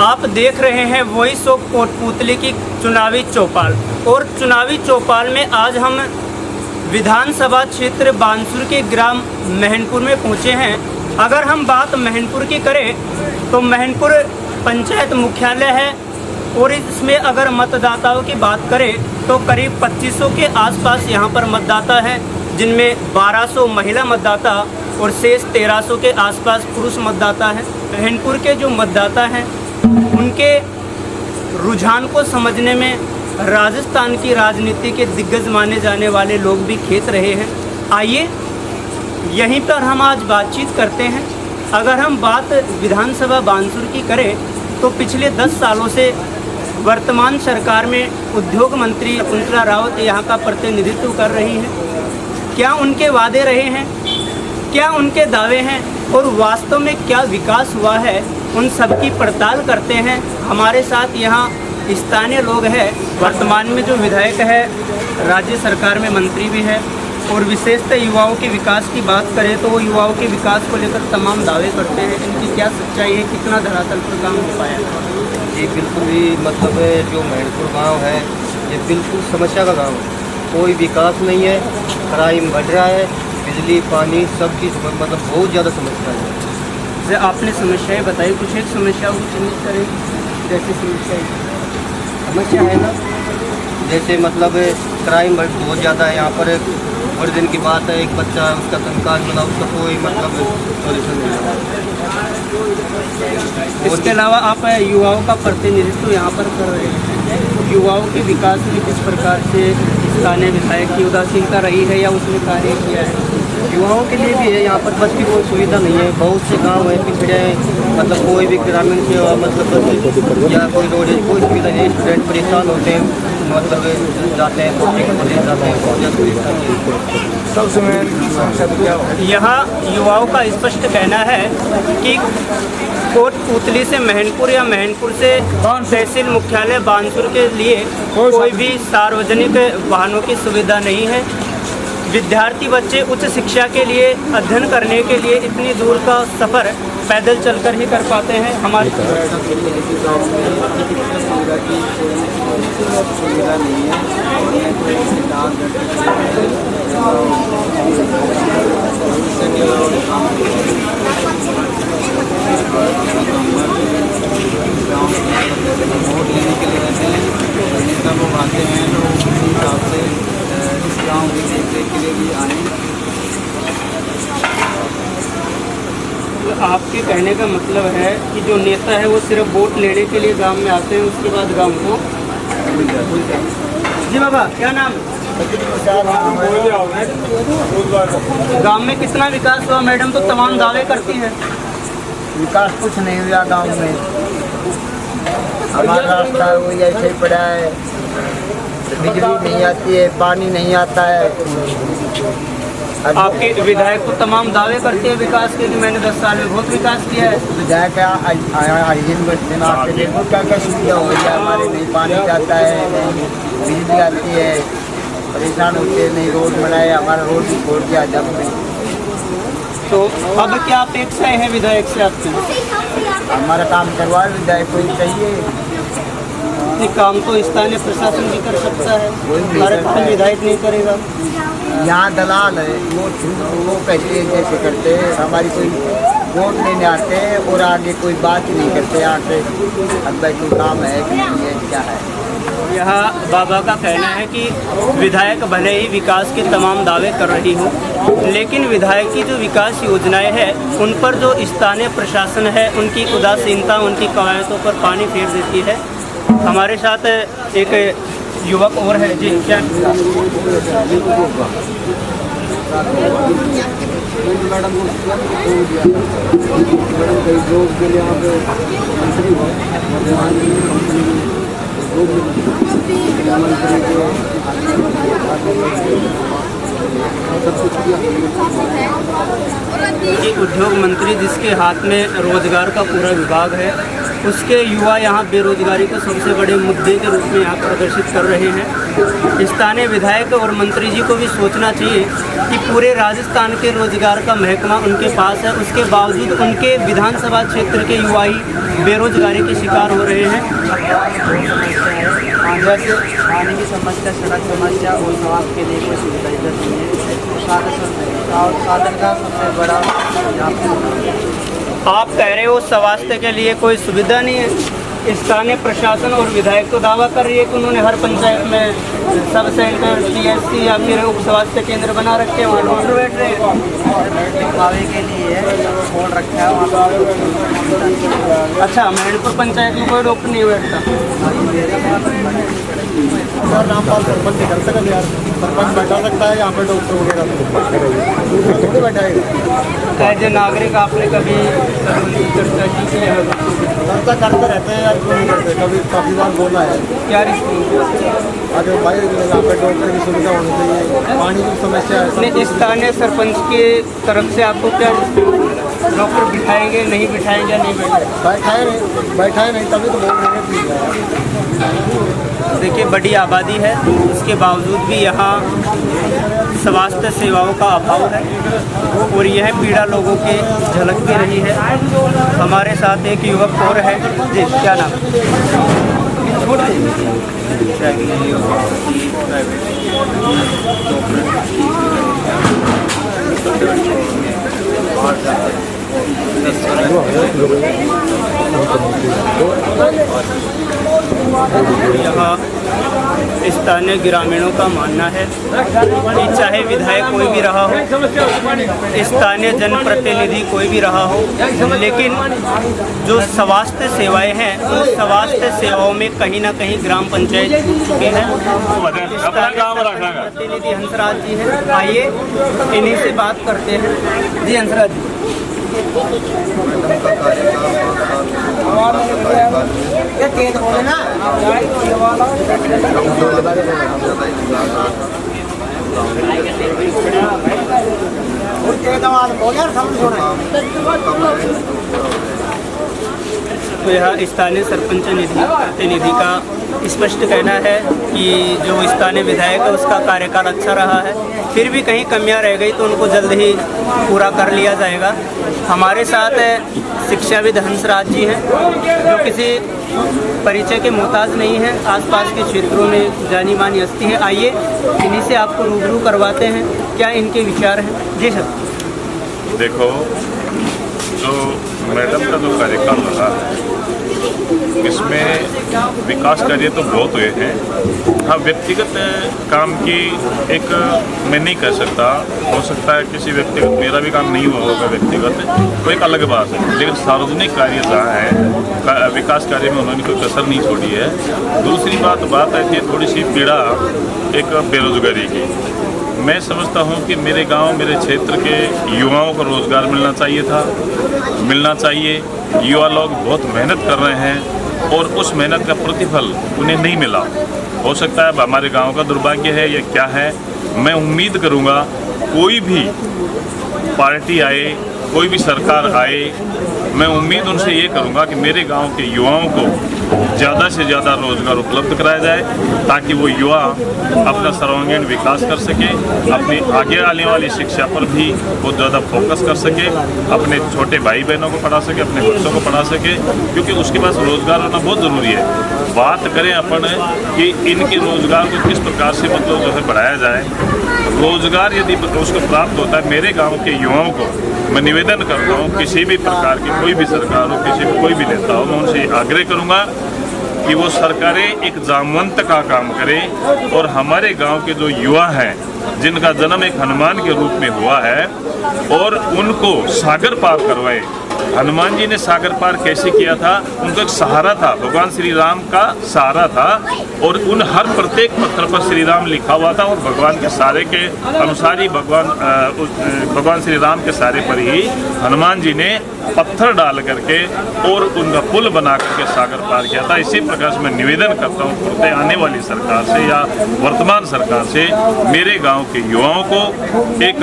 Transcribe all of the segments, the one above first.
आप देख रहे हैं वॉइस ऑफ कोटपुतली की चुनावी चौपाल। और चुनावी चौपाल में आज हम विधानसभा क्षेत्र बानसूर के ग्राम महनपुर में पहुंचे हैं। अगर हम बात महनपुर की करें तो महनपुर पंचायत मुख्यालय है और इसमें अगर मतदाताओं की बात करें तो करीब 2500 के आसपास यहां पर मतदाता है, जिनमें 1200 महिला मतदाता और शेष 1300 के आसपास पुरुष मतदाता हैं। महनपुर के जो मतदाता हैं उनके रुझान को समझने में राजस्थान की राजनीति के दिग्गज माने जाने वाले लोग भी खेत रहे हैं। आइए यहीं पर हम आज बातचीत करते हैं। अगर हम बात विधानसभा बानसूर की करें तो पिछले 10 सालों से वर्तमान सरकार में उद्योग मंत्री शकुंतला रावत यहाँ का प्रतिनिधित्व कर रही हैं। क्या उनके वादे रहे हैं, क्या उनके दावे हैं और वास्तव में क्या विकास हुआ है, उन सब की पड़ताल करते हैं। हमारे साथ यहाँ स्थानीय लोग हैं। वर्तमान में जो विधायक है, राज्य सरकार में मंत्री भी है और विशेषतः युवाओं के विकास की बात करें तो वो युवाओं के विकास को लेकर तमाम दावे करते हैं। इनकी क्या सच्चाई है, कितना धरातल पर काम हो पाया? ये बिल्कुल भी मतलब जो महनपुर गांव है ये बिल्कुल समस्या का गांव है। कोई विकास नहीं है, क्राइम बढ़ रहा है, बिजली पानी सब चीज़ मतलब बहुत ज़्यादा समस्या है। जैसे आपने समस्याएं बताई, कुछ एक समस्या को चिन्हित करें। जैसे समस्या है ना, जैसे मतलब क्राइम बहुत ज़्यादा है यहाँ पर। और दिन की बात है, एक बच्चा उसका कंकाल मिला, उसका कोई मतलब सोल्यूशन नहीं है। इसके अलावा आप युवाओं का प्रतिनिधित्व यहाँ पर कर रहे हैं। युवाओं के विकास में किस प्रकार से स्थानीय विधायक की उदासीनता रही है या उसने कार्य किया है? युवाओं के लिए भी है, यहाँ पर बस की कोई सुविधा नहीं है। बहुत से गांव हैं पिछड़े हैं, मतलब कोई भी ग्रामीण सेवा मतलब बस या कोई रोड कोई सुविधा नहीं। स्टूडेंट परेशान होते हैं, मतलब जाते हैं कोचिंग जाते हैं। यहाँ युवाओं का स्पष्ट कहना है कि कोटपुतली से महनपुर या महनपुर से तहसील मुख्यालय बानसूर के लिए कोई भी सार्वजनिक वाहनों की सुविधा नहीं है। विद्यार्थी बच्चे उच्च शिक्षा के लिए अध्ययन करने के लिए इतनी दूर का सफ़र पैदल चलकर ही कर पाते हैं। हमारे सुविधा नहीं है। वोट लेने के लिए रहते हैं, नेता लोग आते हैं तो उसी हिसाब से इस गाँव की देखरेख के लिए भी आए। आपके कहने का मतलब है कि जो नेता है वो सिर्फ वोट लेने के लिए गांव में आते हैं, उसके बाद गांव को जी बाबा क्या नाम? गांव में कितना विकास हुआ? मैडम तो तमाम दावे करती हैं। विकास कुछ नहीं हुआ गांव में। हमारा रास्ता वो ऐसे ही पड़ा है, बिजली नहीं आती है, पानी नहीं आता है। आपके विधायक तो तमाम दावे करते हैं विकास के, कि मैंने 10 साल में बहुत विकास किया है। विधायक क्या सुविधा हो गई है हमारे? नहीं पानी जाता है, नहीं बिजली आती है, परेशान होते हैं, नहीं रोड बनाए, हमारा रोड भी छोड़ दिया जब में। तो अब क्या अपेक्षाएं हैं विधायक से आपकी? हमारा काम करवा विधायक को ही चाहिए। ये काम तो स्थानीय प्रशासन भी कर सकता है, हमारा काम विधायक नहीं करेगा। यहाँ दलाल है, वो कहते हैं जैसे करते हैं, हमारी कोई वोट लेने आते हैं और आगे कोई बात ही नहीं करते। आके अब भाई कोई काम है कि नहीं है, क्या है? यहाँ बाबा का कहना है कि विधायक भले ही विकास के तमाम दावे कर रही हो, लेकिन विधायक की जो विकास योजनाएं हैं उन पर जो स्थानीय प्रशासन है उनकी उदासीनता उनकी कवायदों पर पानी फेर देती है। हमारे साथ एक युवक और है जी, क्या उद्योग मंत्री जिसके हाथ में रोजगार का पूरा विभाग है, उसके युवा यहाँ बेरोजगारी को सबसे बड़े मुद्दे के रूप में यहाँ प्रदर्शित कर रहे हैं। स्थानीय विधायक और मंत्री जी को भी सोचना चाहिए कि पूरे राजस्थान के रोजगार का महकमा उनके पास है, उसके बावजूद उनके विधानसभा क्षेत्र के युवा ही बेरोजगारी के शिकार हो रहे हैं। जैसे पानी की समस्या, सड़क समस्या और स्वास्थ्य के लिए कोई सुविधा इधर नहीं है। और साधन का सबसे बड़ा आप कह रहे हो स्वास्थ्य के लिए कोई सुविधा नहीं है। स्थानीय प्रशासन और विधायक तो दावा कर रही है कि उन्होंने हर पंचायत में सब सेंटर, CSC या फिर उप स्वास्थ्य केंद्र बना रखे हैं, वहाँ डॉक्टर बैठ रहे हैं। दिखावे के लिए खोल रखा है वहाँ पर। अच्छा, महणपुर पंचायत में कोई डॉक्टर नहीं बैठता। सर रामपाल सरपंच कर सकते यार, सरपंच बैठा सकता है यहाँ पे डॉक्टर वगैरह थोड़ी बैठाएगा। एज ए नागरिक आपने कभी चर्चा की है? चर्चा करते रहते हैं यार, क्यों नहीं करते, कभी काफ़ी बार बोला है। क्या रिस्पॉन्स? अरे भाई यहाँ पे डॉक्टर की सुविधा होनी चाहिए, पानी की समस्या है। नहीं, स्थानीय सरपंच के तरफ से आपको क्या डॉक्टर बिठाएंगे, नहीं बिठाएंगे या नहीं बिठाएंगे? बैठाए नहीं तभी तो बोल रहे हैं प्लीज। देखिए, बड़ी आबादी है, उसके बावजूद भी यहाँ स्वास्थ्य सेवाओं का अभाव है और यह पीड़ा लोगों के झलक भी रही है। हमारे साथ एक युवक और है जी, क्या नाम? यहाँ स्थानीय ग्रामीणों का मानना है कि चाहे विधायक कोई भी रहा हो, स्थानीय जनप्रतिनिधि कोई भी रहा हो, लेकिन जो स्वास्थ्य सेवाएं हैं उन स्वास्थ्य सेवाओं में कहीं ना कहीं ग्राम पंचायत छूट चुके हैं। प्रतिनिधि हंसराज जी हैं, आइए इन्हीं से बात करते हैं। जी हंसराज जी, तो यह स्थानीय सरपंच प्रतिनिधि का स्पष्ट कहना है कि जो स्थानीय विधायक है उसका कार्यकाल अच्छा रहा है, फिर भी कहीं कमियां रह गई तो उनको जल्द ही पूरा कर लिया जाएगा। हमारे साथ शिक्षाविद हंसराज जी हैं, जो किसी परिचय के मोहताज नहीं हैं, आसपास के क्षेत्रों में जानी मानी हस्ती है। आइए इन्हीं से आपको रूबरू करवाते हैं, क्या इनके विचार हैं। जी सर। देखो, जो मैडम का जो कार्यकाल रहा है इसमें विकास कार्य तो बहुत हुए हैं। हाँ, व्यक्तिगत काम की एक मैं नहीं कह सकता, हो सकता है किसी व्यक्तिगत, मेरा भी काम नहीं हुआ होगा व्यक्तिगत, तो एक अलग बात है, लेकिन सार्वजनिक कार्य जहाँ है विकास कार्य में उन्होंने कोई कसर नहीं छोड़ी है। दूसरी बात है कि थोड़ी सी पीड़ा एक बेरोजगारी की। मैं समझता हूँ कि मेरे गांव, मेरे क्षेत्र के युवाओं को रोज़गार मिलना चाहिए। युवा लोग बहुत मेहनत कर रहे हैं और उस मेहनत का प्रतिफल उन्हें नहीं मिला। हो सकता है हमारे गांव का दुर्भाग्य है या क्या है। मैं उम्मीद करूँगा कोई भी पार्टी आए, कोई भी सरकार आए, मैं उम्मीद उनसे ये करूँगा कि मेरे गांव के युवाओं को ज़्यादा से ज़्यादा रोज़गार उपलब्ध कराया जाए, ताकि वो युवा अपना सर्वांगीण विकास कर सके, अपनी आगे आने वाली शिक्षा पर भी बहुत ज़्यादा फोकस कर सके, अपने छोटे भाई बहनों को पढ़ा सके, अपने बच्चों को पढ़ा सके, क्योंकि उसके पास रोज़गार होना बहुत ज़रूरी है। बात करें अपन कि इनके रोज़गार को किस प्रकार से मतलब जो है बढ़ाया जाए। रोज़गार यदि उसको प्राप्त होता है, मेरे गाँव के युवाओं को मैं निवेदन करता हूँ, किसी भी प्रकार की कोई भी सरकार हो, कोई भी नेता हो, मैं उनसे आग्रह करूँगा कि वो सरकारें एक जामवंत का काम करें और हमारे गांव के जो युवा हैं, जिनका जन्म एक हनुमान के रूप में हुआ है, और उनको सागर पार करवाए। हनुमान जी ने सागर पार कैसे किया था? उनको एक सहारा था, भगवान श्री राम का सहारा था, और उन हर प्रत्येक पत्थर पर श्री राम लिखा हुआ था, और भगवान के सहारे के अनुसार ही भगवान श्री राम के सहारे पर ही हनुमान जी ने पत्थर डाल करके और उनका पुल बना करके सागर पार किया था। इसी प्रकार से मैं निवेदन करता हूँ पूर्व आने वाली सरकार से या वर्तमान सरकार से, मेरे गांव के युवाओं को एक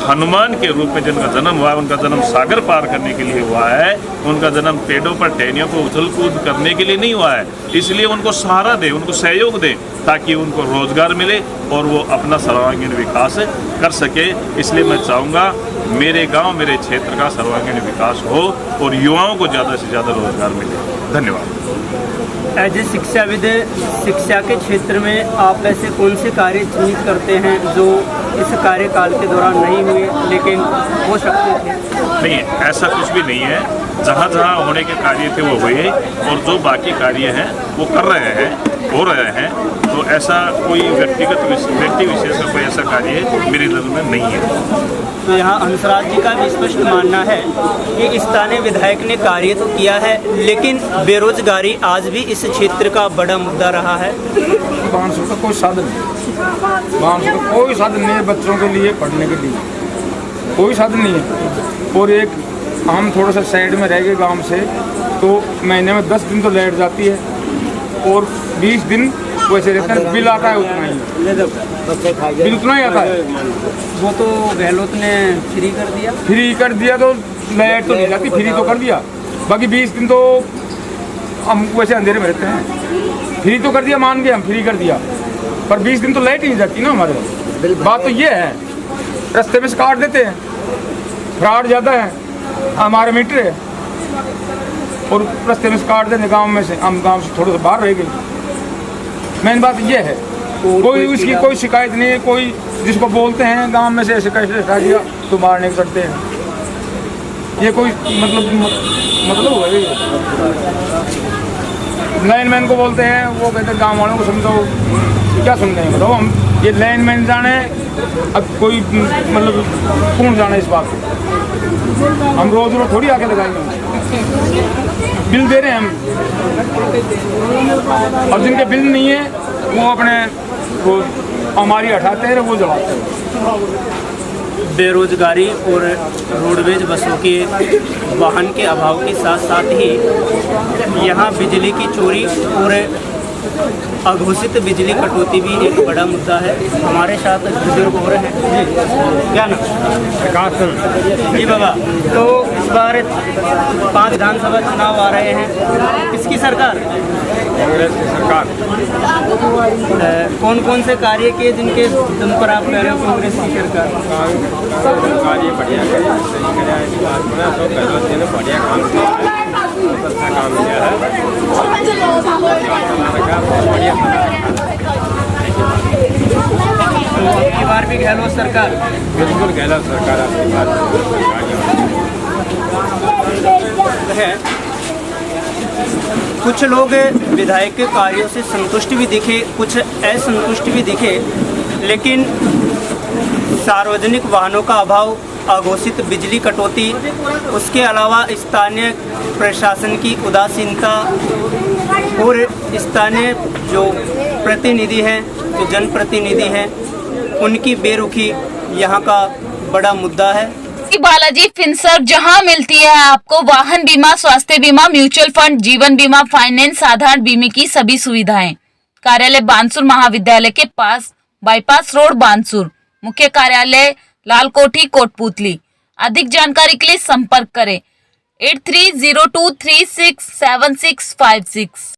हनुमान के रूप में जिनका जन्म हुआ है, उनका जन्म सागर पार करने के लिए हुआ है, उनका जन्म पेड़ों पर टहनियों को उछल कूद करने के लिए नहीं हुआ है। इसलिए उनको सहारा दे, उनको सहयोग दे, ताकि उनको रोजगार मिले और वो अपना सर्वांगीण विकास कर सके। इसलिए मैं चाहूँगा मेरे गांव, मेरे क्षेत्र का सर्वांगीण विकास हो और युवाओं को ज़्यादा से ज़्यादा रोजगार मिले। धन्यवाद। एज ए शिक्षाविद, शिक्षा के क्षेत्र में आप ऐसे कौन से कार्य चिन्हित करते हैं जो इस कार्यकाल के दौरान नहीं हुए लेकिन हो सकते थे? नहीं, ऐसा कुछ भी नहीं है। जहाँ जहाँ होने के कार्य थे वो हुए और जो बाकी कार्य हैं वो कर रहे हैं, हो रहे हैं। तो ऐसा कोई व्यक्ति विशेष का कोई ऐसा कार्य मेरी नज़र में नहीं है। तो यहाँ हंसराज जी का भी स्पष्ट मानना है कि स्थानीय विधायक ने कार्य तो किया है लेकिन बेरोजगारी आज भी इस क्षेत्र का बड़ा मुद्दा रहा है। बांसुर का कोई साधन नहीं, बांसुर का कोई साधन नहीं है बच्चों के लिए, पढ़ने के लिए कोई साधन नहीं है। और एक हम थोड़ा सा साइड में रह गए गांव से, तो महीने में 10 दिन तो लाइट जाती है और 20 दिन वैसे रहते हैं। बिल आता है उतना ही, बिल उतना ही आता है। वो तो गहलोत ने फ्री कर दिया तो लाइट तो नहीं जाती, फ्री तो कर दिया। बाकी 20 दिन तो हम वैसे अंधेरे में रहते हैं। फ्री तो कर दिया, मान के हम फ्री कर दिया, पर 20 दिन तो लाइट ही नहीं जाती ना हमारे। बात तो ये है, रास्ते में से काट देते हैं, फ्रॉड ज़्यादा है। हमारे मीटर है और रास्ते में से काट देते गाँव में से, हम गाँव से थोड़ा सा बाहर रह गए। मेन बात ये है, कोई उसकी कोई शिकायत नहीं है। कोई जिसको बोलते हैं गांव में से ऐसे कैसे हटा दिया तो मारने करते हैं, ये कोई मतलब हुआ ये। लाइनमैन को बोलते हैं, वो कहते हैं गांव वालों को समझाओ, क्या समझाएं बताओ। हम ये लाइनमैन जाने, अब कोई मतलब कौन जाने इस बात को। हम रोज थोड़ी आके लगाएंगे, बिल दे रहे हैं हम, और जिनके बिल नहीं है वो अपने वो हमारी हटाते हैं, वो जलाते हैं। बेरोजगारी और रोडवेज बसों के वाहन के अभाव के साथ साथ ही यहाँ बिजली की चोरी और अघोषित बिजली कटौती भी एक बड़ा मुद्दा है। हमारे साथ बुजुर्ग हो रहे हैं जी, क्या नाम? प्रकाश चंद्र जी बाबा, तो इस बार 5 विधानसभा चुनाव आ रहे हैं, किसकी सरकार? कांग्रेस की सरकार। कौन कौन से कार्य किए जिनके तुम पर आप कह रहे हो कांग्रेस की सरकार? कार्य बढ़िया करे, सही करे, बढ़िया काम किया, अच्छा काम किया है, बढ़िया। तो अब की बार भी गहलोत सरकार? बिल्कुल गहलोत सरकार है। कुछ लोग विधायक के कार्यों से संतुष्ट भी दिखे, कुछ असंतुष्ट भी दिखे, लेकिन सार्वजनिक वाहनों का अभाव, अघोषित बिजली कटौती, उसके अलावा स्थानीय प्रशासन की उदासीनता और स्थानीय जो प्रतिनिधि हैं, जो जनप्रतिनिधि हैं, उनकी बेरुखी यहाँ का बड़ा मुद्दा है। बालाजी फिनसर्व, जहां मिलती है आपको वाहन बीमा, स्वास्थ्य बीमा, म्यूचुअल फंड, जीवन बीमा, फाइनेंस, साधारण बीमे की सभी सुविधाएं। कार्यालय बानसूर महाविद्यालय के पास, बाईपास रोड बानसूर। मुख्य कार्यालय लाल कोठी, कोटपुतली। अधिक जानकारी के लिए संपर्क करें 8302367656।